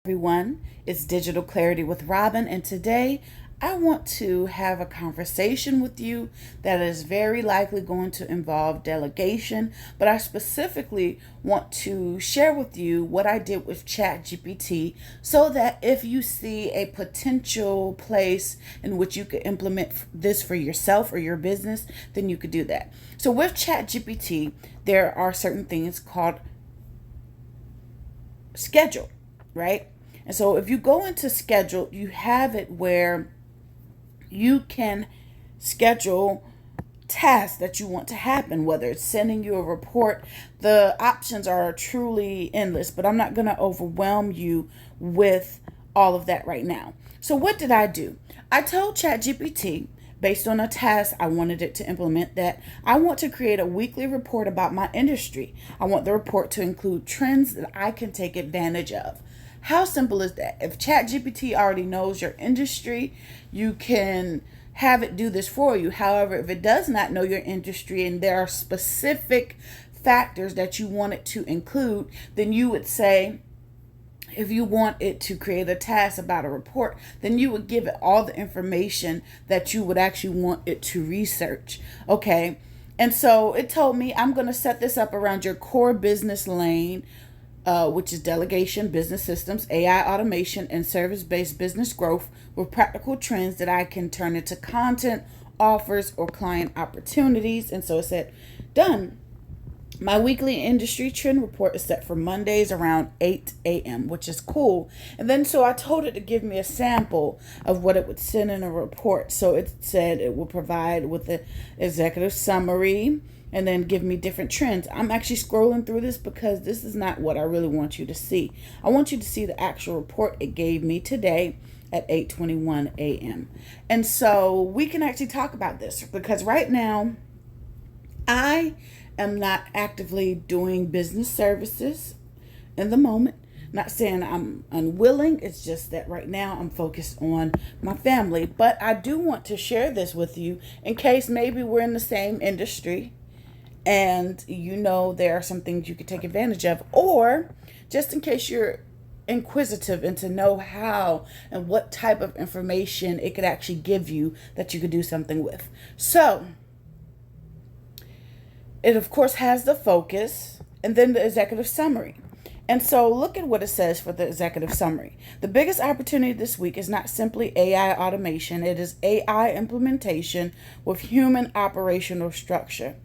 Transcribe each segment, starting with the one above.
Everyone, it's Digital Clarity with Robin, and today I want to have a conversation with you that is very likely going to involve delegation, but I specifically want to share with you what I did with ChatGPT so that if you see a potential place in which you could implement this for yourself or your business, then you could do that. So with ChatGPT, there are certain things called schedule, right? And so if you go into schedule, you have it where you can schedule tasks that you want to happen, whether it's sending you a report. The options are truly endless, but I'm not going to overwhelm you with all of that right now. So what did I do? I told ChatGPT, based on a task I wanted it to implement, that I want to create a weekly report about my industry. I want the report to include trends that I can take advantage of. How simple is that? If ChatGPT already knows your industry, you can have it do this for you. However, if it does not know your industry and there are specific factors that you want it to include, then you would say, if you want it to create a task about a report, then you would give it all the information that you would actually want it to research. Okay. And so it told me, I'm going to set this up around your core business lane, which is delegation, business systems, AI automation, and service-based business growth with practical trends that I can turn into content, offers, or client opportunities. And so it said, done. My weekly industry trend report is set for Mondays around 8 a.m., which is cool. And then so I told it to give me a sample of what it would send in a report. So it said it will provide with the executive summary and then give me different trends. I'm actually scrolling through this because this is not what I really want you to see. I want you to see the actual report it gave me today at 8:21 a.m. And so we can actually talk about this because right now I am not actively doing business services in the moment. Not saying I'm unwilling, it's just that right now I'm focused on my family. But I do want to share this with you in case maybe we're in the same industry and there are some things you could take advantage of, or just in case you're inquisitive and to know how and what type of information it could actually give you that you could do something with. So it of course has the focus and then the executive summary. And so look at what it says for the executive summary. The biggest opportunity this week is not simply AI automation, it is AI implementation with human operational structure.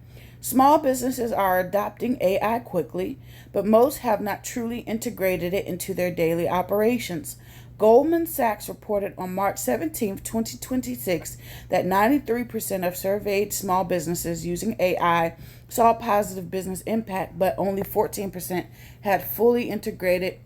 Small businesses are adopting AI quickly, but most have not truly integrated it into their daily operations. Goldman Sachs reported on March 17, 2026, that 93% of surveyed small businesses using AI saw positive business impact, but only 14% had fully integrated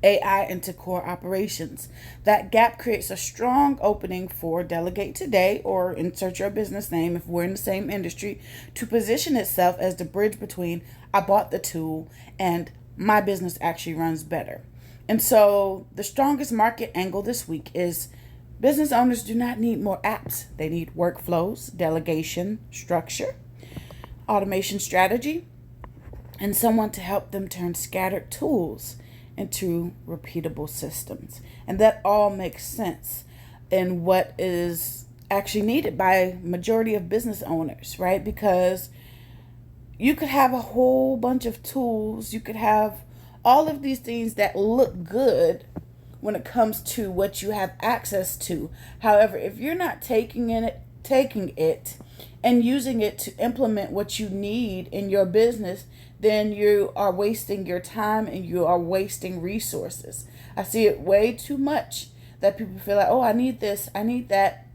AI into core operations. That gap creates a strong opening for Delegate Today, or insert your business name if we're in the same industry, to position itself as the bridge between I bought the tool and my business actually runs better. And so the strongest market angle this week is business owners do not need more apps. They need workflows, delegation, structure, automation strategy, and someone to help them turn scattered tools into repeatable systems. And that all makes sense in what is actually needed by majority of business owners, right? Because you could have a whole bunch of tools, you could have all of these things that look good when it comes to what you have access to. However, if you're not taking it and using it to implement what you need in your business, then you are wasting your time and you are wasting resources. I see it way too much that people feel like, oh, I need this, I need that.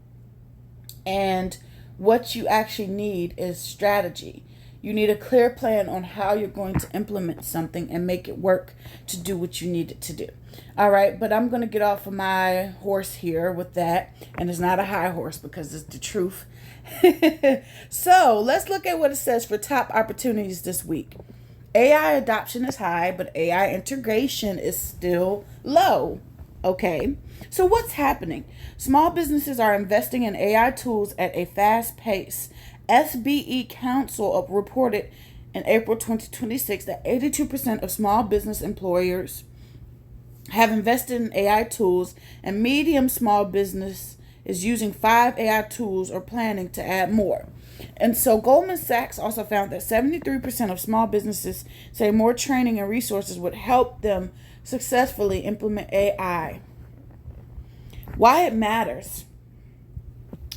And what you actually need is strategy. You need a clear plan on how you're going to implement something and make it work to do what you need it to do. All right, but I'm going to get off of my horse here with that. And it's not a high horse because it's the truth. So let's look at what it says for top opportunities this week. AI adoption is high, but AI integration is still low. Okay, so what's happening? Small businesses are investing in AI tools at a fast pace. SBE Council reported in April 2026 that 82% of small business employers have invested in AI tools, and medium small business is using 5 AI tools or planning to add more. And so Goldman Sachs also found that 73% of small businesses say more training and resources would help them successfully implement AI. Why it matters.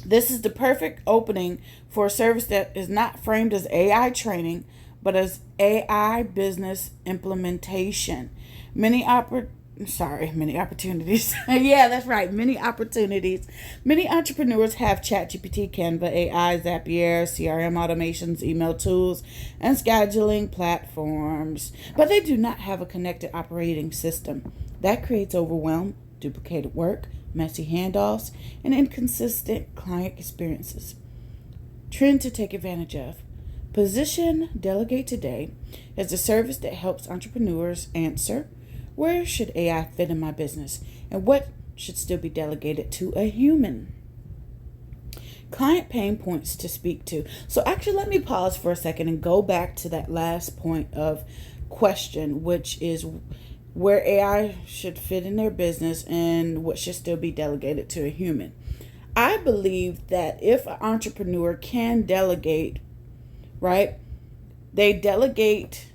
This is the perfect opening for a service that is not framed as AI training, but as AI business implementation. Many opportunities. Yeah, that's right. Many opportunities. Many entrepreneurs have ChatGPT, Canva, AI, Zapier, CRM automations, email tools, and scheduling platforms. But they do not have a connected operating system. That creates overwhelm, duplicated work, messy handoffs, and inconsistent client experiences. Trend to take advantage of. Position Delegate today as a service that helps entrepreneurs answer, where should AI fit in my business, and what should still be delegated to a human? Client pain points to speak to. So actually, let me pause for a second and go back to that last point of question, which is where AI should fit in their business and what should still be delegated to a human. I believe that if an entrepreneur can delegate, right, they delegate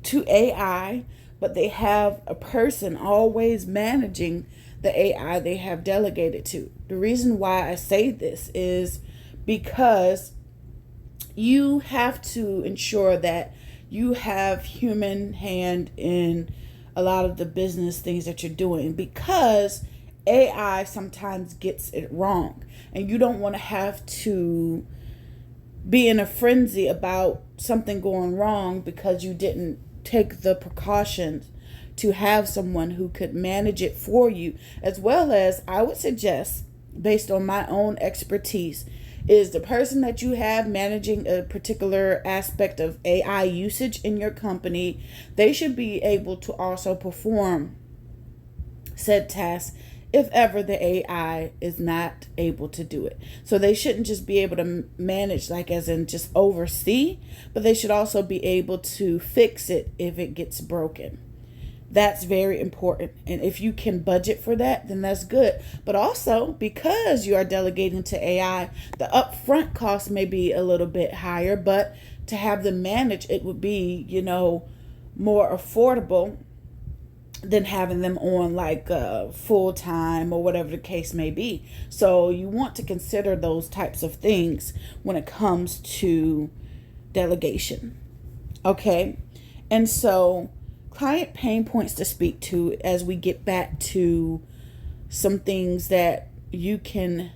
to AI, but they have a person always managing the AI they have delegated to. The reason why I say this is because you have to ensure that you have human hand in a lot of the business things that you're doing, because AI sometimes gets it wrong, and you don't want to have to be in a frenzy about something going wrong because you didn't take the precautions to have someone who could manage it for you. As well as, I would suggest, based on my own expertise, is the person that you have managing a particular aspect of AI usage in your company, they should be able to also perform said tasks if ever the AI is not able to do it. So they shouldn't just be able to manage, like as in just oversee, but they should also be able to fix it if it gets broken. That's very important. And if you can budget for that, then that's good. But also, because you are delegating to AI, the upfront cost may be a little bit higher, but to have them manage it would be, more affordable than having them on like full time or whatever the case may be. So you want to consider those types of things when it comes to delegation. Okay. And so client pain points to speak to as we get back to some things that you can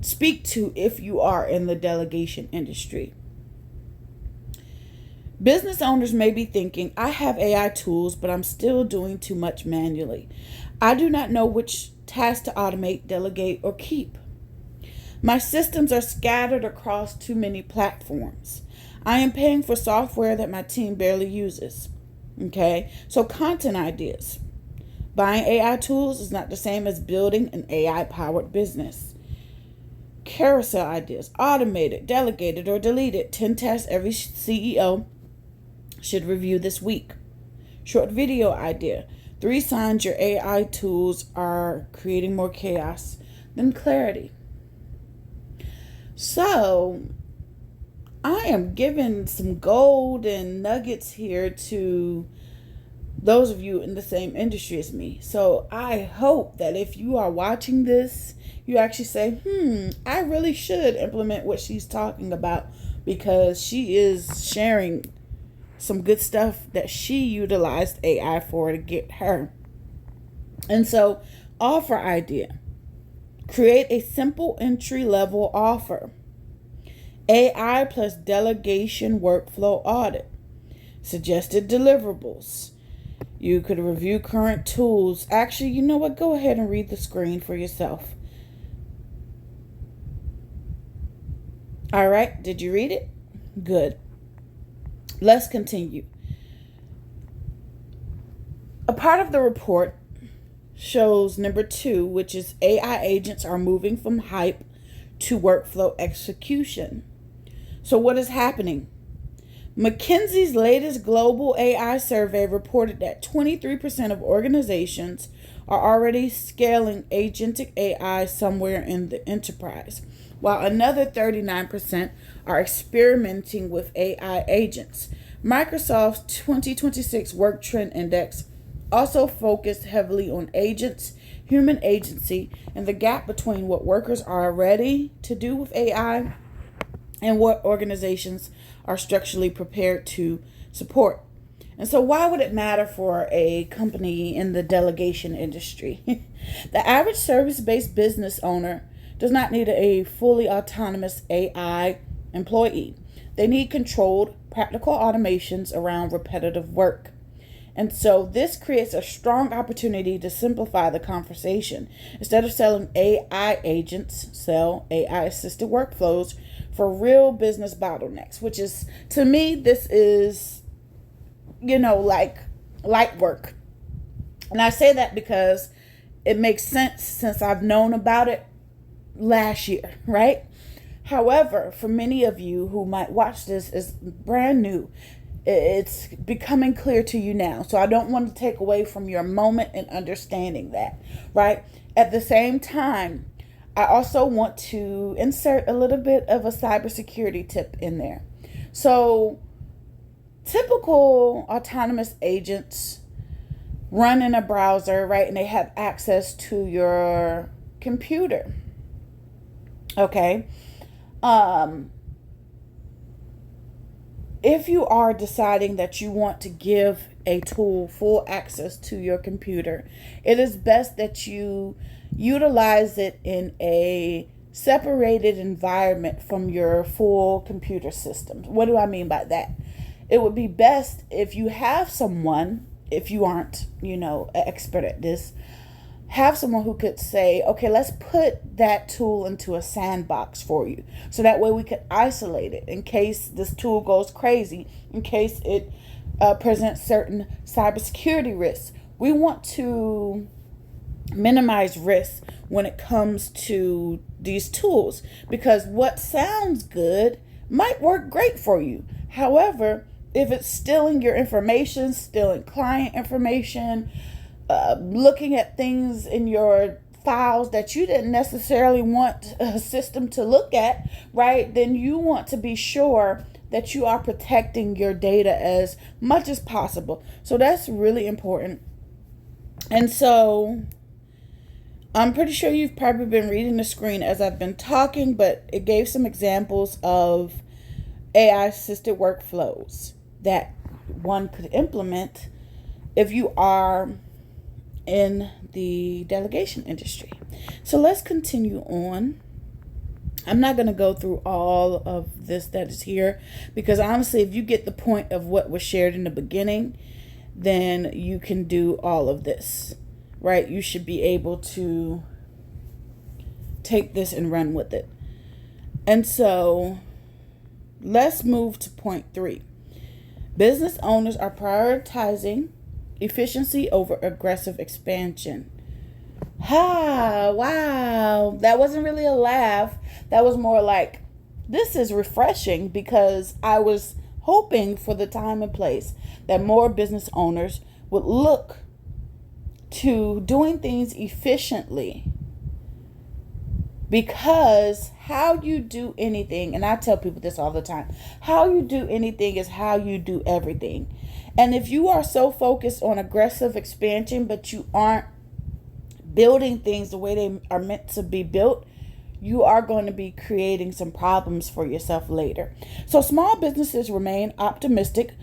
speak to if you are in the delegation industry. Business owners may be thinking, I have AI tools, but I'm still doing too much manually. I do not know which tasks to automate, delegate, or keep. My systems are scattered across too many platforms. I am paying for software that my team barely uses. Okay, so content ideas. Buying AI tools is not the same as building an AI-powered business. Carousel ideas. Automated, delegated, or deleted. 10 tasks every CEO should review this week. Short video idea. 3 signs your AI tools are creating more chaos than clarity. So, I am giving some golden nuggets here to those of you in the same industry as me. So I hope that if you are watching this, you actually say, I really should implement what she's talking about, because she is sharing some good stuff that she utilized AI for to get her. And so, offer idea. Create a simple entry-level offer. AI plus delegation workflow audit. Suggested deliverables. You could review current tools. Actually, you know what? Go ahead and read the screen for yourself. All right. Did you read it? Good. Let's continue. A part of the report shows number 2, which is AI agents are moving from hype to workflow execution. So what is happening? McKinsey's latest global AI survey reported that 23% of organizations are already scaling agentic AI somewhere in the enterprise, while another 39% are experimenting with AI agents. Microsoft's 2026 Work Trend Index also focused heavily on agents, human agency, and the gap between what workers are ready to do with AI and what organizations are structurally prepared to support. And so, why would it matter for a company in the delegation industry? The average service based business owner does not need a fully autonomous AI employee. They need controlled, practical automations around repetitive work. And so this creates a strong opportunity to simplify the conversation. Instead of selling AI agents, sell AI assisted workflows for real business bottlenecks, which is, to me, this is, like light work. And I say that because it makes sense since I've known about it last year, right? However, for many of you who might watch this as brand new, it's becoming clear to you now. So I don't want to take away from your moment in understanding that, right? At the same time, I also want to insert a little bit of a cybersecurity tip in there. So typical autonomous agents run in a browser, right? And they have access to your computer. Okay. If you are deciding that you want to give a tool full access to your computer, it is best that you utilize it in a separated environment from your full computer system. What do I mean by that? It would be best if you have someone, if you aren't, an expert at this, have someone who could say, okay, let's put that tool into a sandbox for you. So that way we could isolate it in case this tool goes crazy, in case it presents certain cybersecurity risks. We want to minimize risk when it comes to these tools, because what sounds good might work great for you. However, if it's stealing your information, stealing client information, looking at things in your files that you didn't necessarily want a system to look at, right? Then you want to be sure that you are protecting your data as much as possible. So that's really important. And so I'm pretty sure you've probably been reading the screen as I've been talking, but it gave some examples of AI assisted workflows that one could implement if you are in the delegation industry. So let's continue on. I'm not going to go through all of this that is here, because honestly, if you get the point of what was shared in the beginning, then you can do all of this, right? You should be able to take this and run with it. And so let's move to point 3. Business owners are prioritizing efficiency over aggressive expansion. Wow. That wasn't really a laugh. That was more like, this is refreshing, because I was hoping for the time and place that more business owners would look to doing things efficiently. Because how you do anything, and I tell people this all the time, how you do anything is how you do everything. And if you are so focused on aggressive expansion, but you aren't building things the way they are meant to be built, you are going to be creating some problems for yourself later. So small businesses remain optimistic,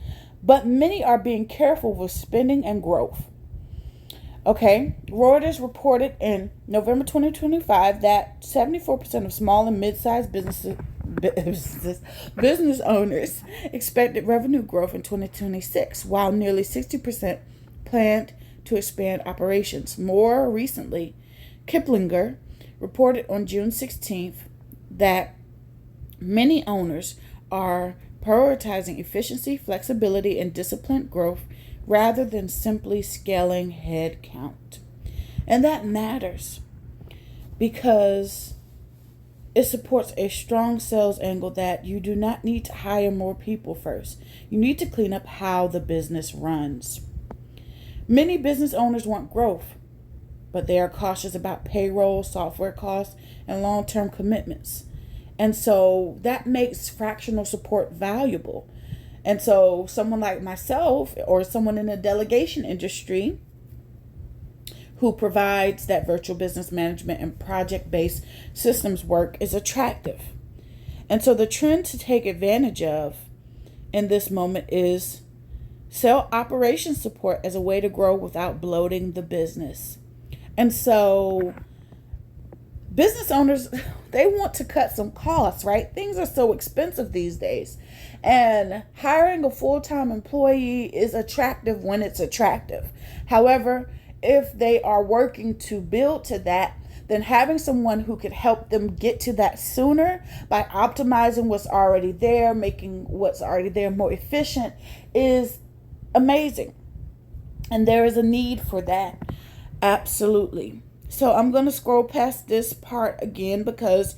but many are being careful with spending and growth. Okay, Reuters reported in November 2025 that 74% of small and mid-sized business owners expected revenue growth in 2026, while nearly 60% planned to expand operations. More recently, Kiplinger reported on June 16th that many owners are prioritizing efficiency, flexibility, and disciplined growth rather than simply scaling head count. And that matters, because It supports a strong sales angle that you do not need to hire more people first. You need to clean up how the business runs. Many business owners want growth, but they are cautious about payroll, software costs, and long-term commitments. And so that makes fractional support valuable. And so someone like myself or someone in the delegation industry who provides that virtual business management and project-based systems work is attractive. And so the trend to take advantage of in this moment is sell operations support as a way to grow without bloating the business. And so business owners, they want to cut some costs, right? Things are so expensive these days. And hiring a full-time employee is attractive when it's attractive. However, if they are working to build to that, then having someone who could help them get to that sooner by optimizing what's already there, making what's already there more efficient is amazing. And there is a need for that. Absolutely. So I'm going to scroll past this part again because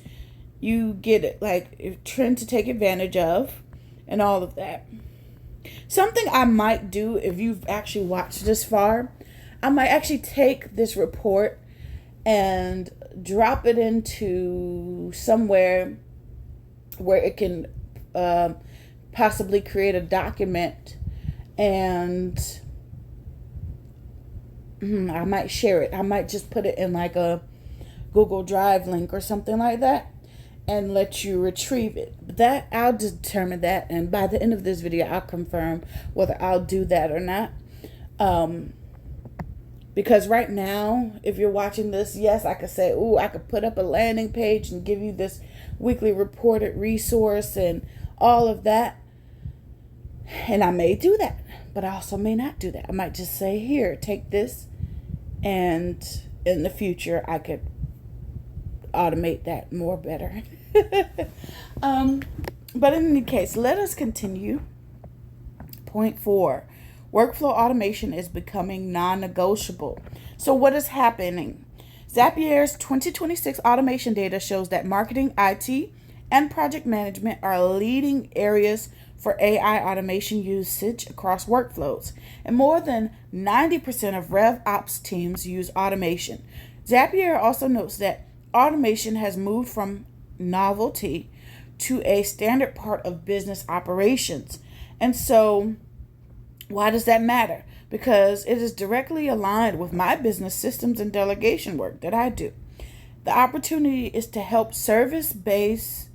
you get it, like a trend to take advantage of and all of that. Something I might do if you've actually watched this far, I might actually take this report and drop it into somewhere where it can possibly create a document, and I might share it. I might just put it in like a Google Drive link or something like that and let you retrieve it. But that, I'll determine that, and by the end of this video I'll confirm whether I'll do that or not. Because right now, if you're watching this, yes, I could say, I could put up a landing page and give you this weekly reported resource and all of that. And I may do that, but I also may not do that. I might just say, here, take this. And in the future, I could automate that more better. But in any case, let us continue. Point 4. Workflow automation is becoming non-negotiable. So what is happening? Zapier's 2026 automation data shows that marketing, IT, and project management are leading areas for AI automation usage across workflows. And more than 90% of RevOps teams use automation. Zapier also notes that automation has moved from novelty to a standard part of business operations. And so why does that matter? Because it is directly aligned with my business systems and delegation work that I do. The opportunity is to help service-based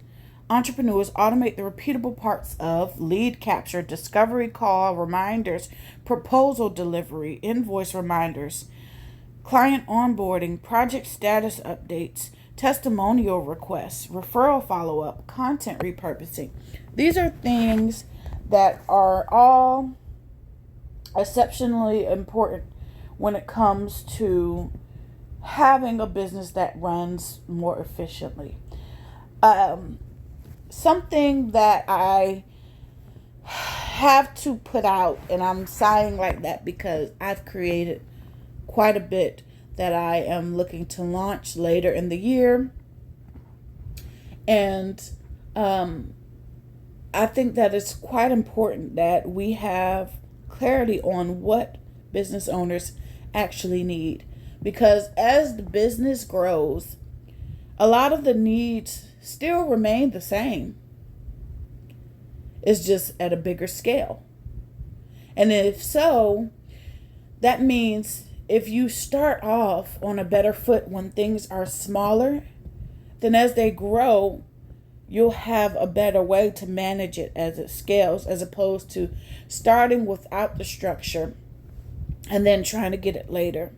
entrepreneurs automate the repeatable parts of lead capture, discovery call, reminders, proposal delivery, invoice reminders, client onboarding, project status updates, testimonial requests, referral follow-up, content repurposing. These are things that are all exceptionally important when it comes to having a business that runs more efficiently. Something that I have to put out, and I'm sighing like that because I've created quite a bit that I am looking to launch later in the year. And I think that it's quite important that we have clarity on what business owners actually need. Because as the business grows, a lot of the needs still remain the same. It's just at a bigger scale. And if so, that means if you start off on a better foot when things are smaller, then as they grow, you'll have a better way to manage it as it scales, as opposed to starting without the structure and then trying to get it later.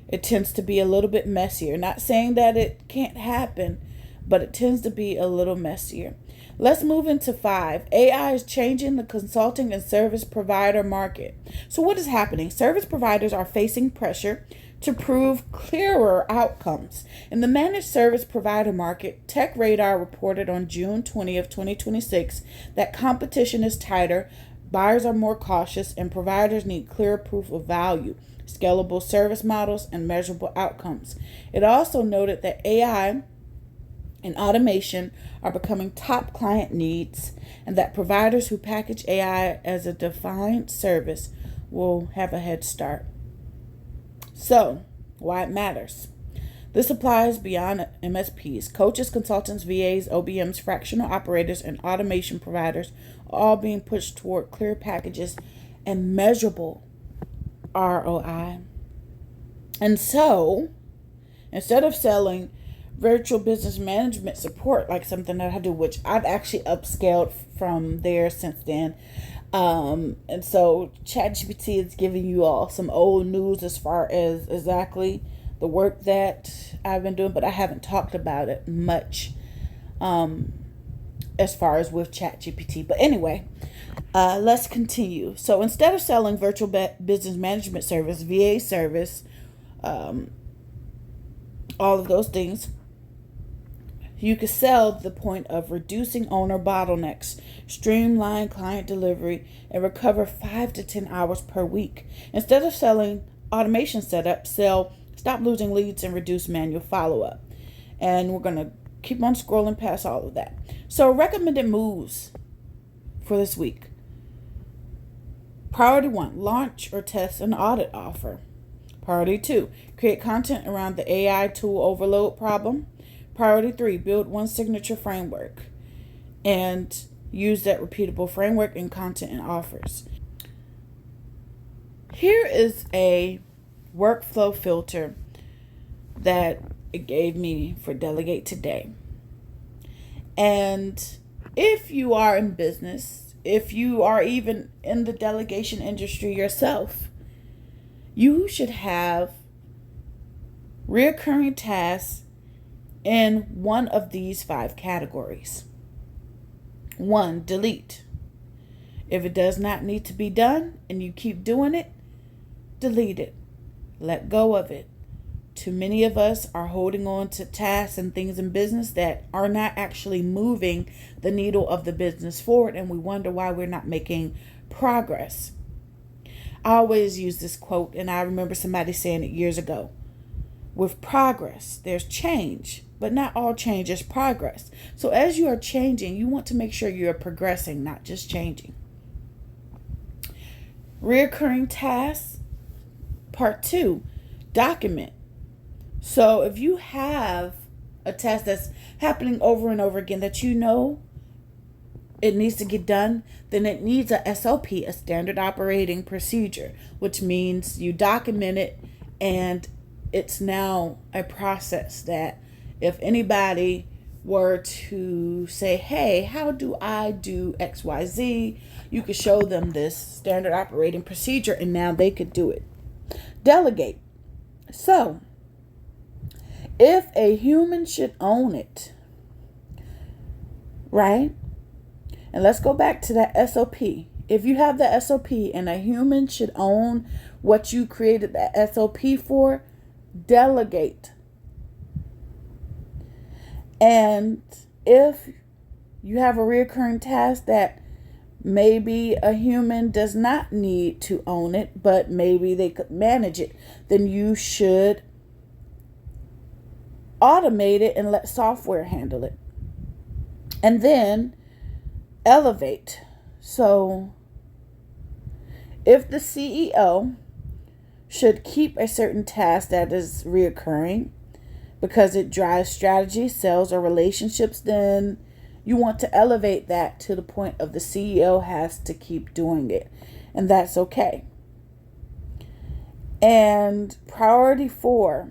It tends to be a little bit messier. Not saying that it can't happen, but it tends to be a little messier. Let's move into 5. AI is changing the consulting and service provider market. So what is happening? Service providers are facing pressure to prove clearer outcomes. In the managed service provider market, TechRadar reported on June 20th, 2026 that competition is tighter, buyers are more cautious, and providers need clear proof of value, scalable service models, and measurable outcomes. It also noted that AI and automation are becoming top client needs, and that providers who package AI as a defined service will have a head start. So, why it matters. This applies beyond MSPs. Coaches, consultants, VAs, OBMs, fractional operators, and automation providers are all being pushed toward clear packages and measurable ROI. And so, instead of selling virtual business management support, like something that I do, which I've actually upscaled from there since then. And so ChatGPT is giving you all some old news as far as exactly the work that I've been doing, but I haven't talked about it much as far as with ChatGPT. But anyway, let's continue. So instead of selling virtual business management service, VA service, all of those things, you could sell the point of reducing owner bottlenecks, streamline client delivery, and recover 5 to 10 hours per week. Instead of selling automation setup, sell stop losing leads and reduce manual follow-up. And we're going to keep on scrolling past all of that. So recommended moves for this week. Priority 1, launch or test an audit offer. Priority 2, create content around the AI tool overload problem. Priority 3, build one signature framework and use that repeatable framework in content and offers. Here is a workflow filter that it gave me for Delegate today. And if you are in business, if you are even in the delegation industry yourself, you should have recurring tasks in one of these 5 categories. 1, delete. If it does not need to be done and you keep doing it, delete it. Let go of it. Too many of us are holding on to tasks and things in business that are not actually moving the needle of the business forward, and we wonder why we're not making progress. I always use this quote, and I remember somebody saying it years ago. With progress, there's change, but not all change is progress. So as you are changing, you want to make sure you're progressing, not just changing. Reoccurring tasks. Part 2, document. So if you have a task that's happening over and over again that you know it needs to get done, then it needs a SOP, a standard operating procedure, which means you document it, and it's now a process that if anybody were to say, hey, how do I do XYZ? You could show them this standard operating procedure, and now they could do it. Delegate. So, if a human should own it, right? And let's go back to that SOP. If you have the SOP and a human should own what you created that SOP for, delegate. And if you have a recurring task that maybe a human does not need to own it, but maybe they could manage it, then you should automate it and let software handle it. And then elevate. So if the CEO should keep a certain task that is reoccurring because it drives strategy, sales, or relationships, then you want to elevate that to the point of the CEO has to keep doing it. And that's okay. And priority 4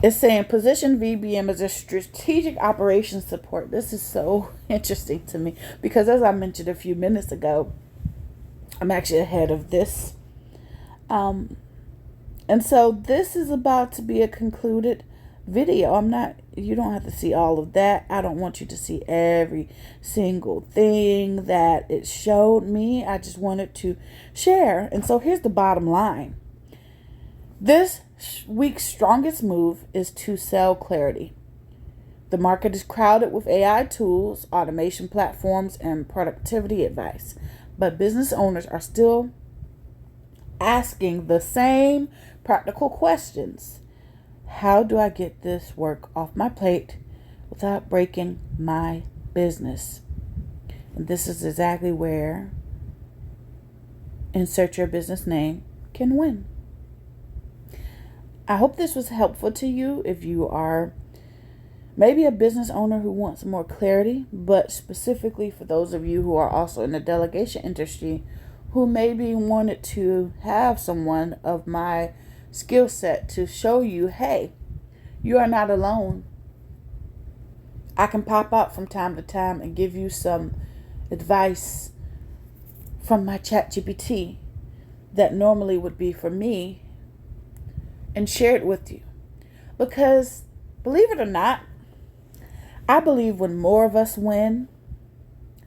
is saying position VBM as a strategic operations support. This is so interesting to me because, as I mentioned a few minutes ago, I'm actually ahead of this. And so this is about to be a concluded video. You don't have to see all of that. I don't want you to see every single thing that it showed me. I just wanted to share. And so here's the bottom line. This week's strongest move is to sell clarity. The market is crowded with AI tools, automation platforms, and productivity advice. But business owners are still asking the same practical questions. How do I get this work off my plate without breaking my business? And this is exactly where insert your business name can win. I hope this was helpful to you if you are maybe a business owner who wants more clarity, but specifically for those of you who are also in the delegation industry who maybe wanted to have someone of my skill set to show you, hey, you are not alone. I can pop out from time to time and give you some advice from my ChatGPT that normally would be for me and share it with you. Because believe it or not, I believe when more of us win,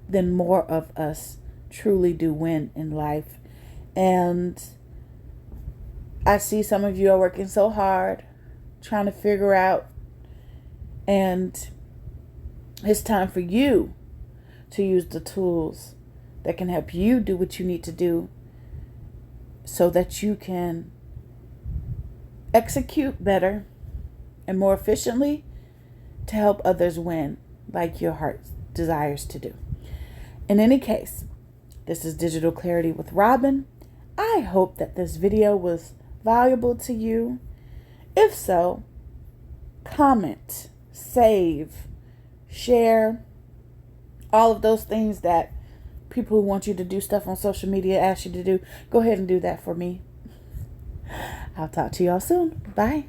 then more of us truly do win in life. And I see some of you are working so hard trying to figure out, and it's time for you to use the tools that can help you do what you need to do so that you can execute better and more efficiently to help others win like your heart desires to do. In any case, this is Digital Clarity with Robin. I hope that this video was valuable to you. If so, comment, save, share, all of those things that people who want you to do stuff on social media ask you to do. Go ahead and do that for me. I'll talk to y'all soon. Bye.